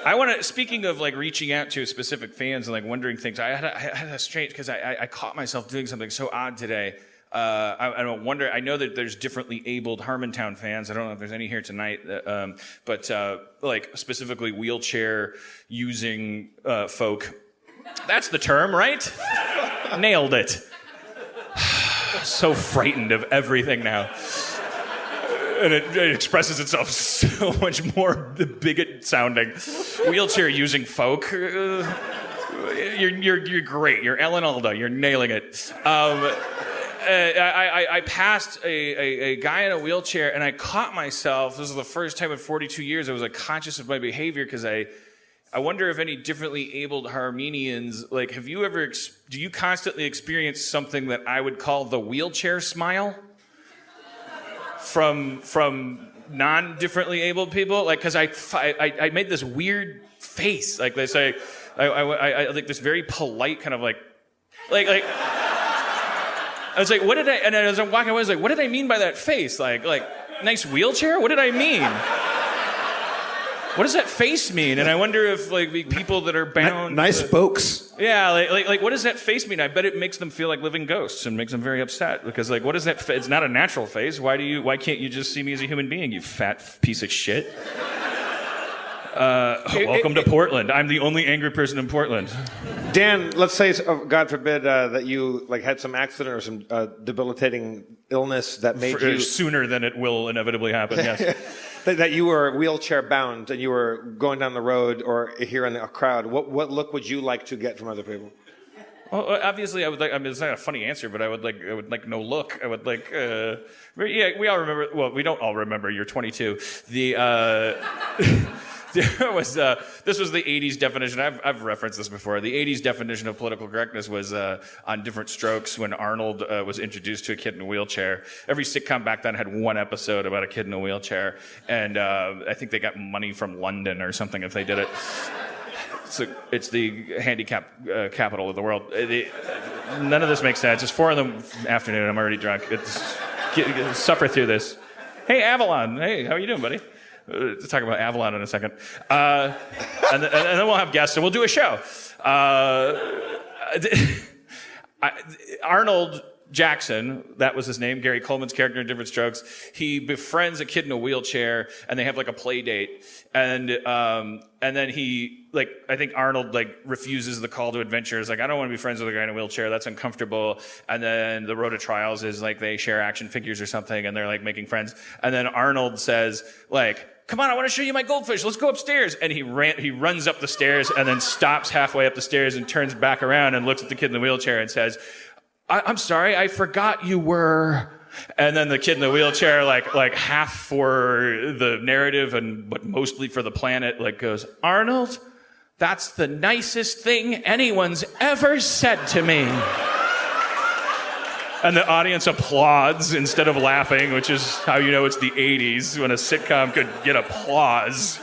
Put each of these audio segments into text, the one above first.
I want to. Speaking of like reaching out to specific fans and like wondering things, I had a strange because I caught myself doing something so odd today. I wonder. I know that there's differently abled Harmontown fans. I don't know if there's any here tonight, but like specifically wheelchair using folk. That's the term, right? Nailed it. So frightened of everything now. And it expresses itself so much more bigot sounding. Wheelchair using folk. You're great. You're Ellen Alda. You're nailing it. I passed a guy in a wheelchair and I caught myself. This is the first time in 42 years I was like conscious of my behavior because I wonder if any differently abled Armenians, like, have you ever, do you constantly experience something that I would call the wheelchair smile? From non-differently abled people? Like, because I made this weird face. Like, they say, I like this very polite kind of like, I was like, what did I, and as I'm walking away, I was like, what did I mean by that face? Like, nice wheelchair? What did I mean? What does that face mean? And I wonder if like the people that are bound. Nice spokes. Yeah, like what does that face mean? I bet it makes them feel like living ghosts and makes them very upset because like what is that? It's not a natural face. Why can't you just see me as a human being? You fat piece of shit. Welcome to Portland. I'm the only angry person in Portland. Dan, let's say, God forbid, that you like had some accident or some debilitating illness that made you sooner than it will inevitably happen. Yes. That you were wheelchair bound and you were going down the road or here in a crowd. What look would you like to get from other people? Well, obviously, I would like. I mean, it's not a funny answer, but I would like no look. I would like. Yeah, we all remember. Well, we don't all remember. You're 22. There was this was the 80s definition. I've referenced this before. The 80s definition of political correctness was on Different Strokes when Arnold was introduced to a kid in a wheelchair. Every sitcom back then had one episode about a kid in a wheelchair, and I think they got money from London or something if they did it. So it's the handicap capital of the world. None of this makes sense. It's 4 in the afternoon. I'm already drunk. Suffer through this. Hey, Avalon. Hey, how are you doing, buddy? Let's talk about Avalon in a second. And then we'll have guests and we'll do a show. Arnold Jackson, that was his name, Gary Coleman's character in Different Strokes, he befriends a kid in a wheelchair and they have like a play date. And then he, like, I think Arnold, like, refuses the call to adventure. He's like, I don't want to be friends with a guy in a wheelchair. That's uncomfortable. And then the Road to Trials is like they share action figures or something and they're like making friends. And then Arnold says, like, come on, I want to show you my goldfish. Let's go upstairs. And he runs up the stairs and then stops halfway up the stairs and turns back around and looks at the kid in the wheelchair and says, I'm sorry, I forgot you were. And then the kid in the wheelchair, like half for the narrative but mostly for the planet, like goes, Arnold, that's the nicest thing anyone's ever said to me. And the audience applauds instead of laughing, which is how you know it's the 80s when a sitcom could get applause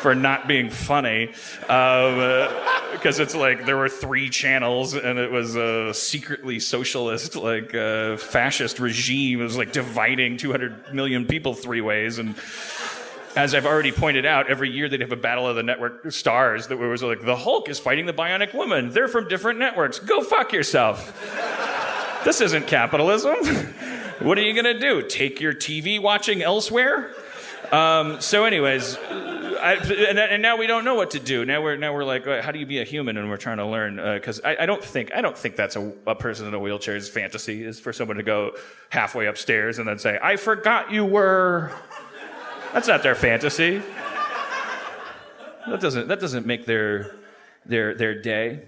for not being funny. Because it's like there were 3 channels and it was a secretly socialist, like fascist regime. It was like dividing 200 million people 3 ways. And as I've already pointed out, every year they'd have a battle of the network stars that was like, the Hulk is fighting the Bionic Woman. They're from different networks. Go fuck yourself. This isn't capitalism. What are you going to do? Take your TV watching elsewhere? So anyways, and now we don't know what to do. Now we're like, how do you be a human? And we're trying to learn, because I don't think that's a person in a wheelchair's fantasy is for someone to go halfway upstairs and then say, I forgot you were. That's not their fantasy. That doesn't make their day.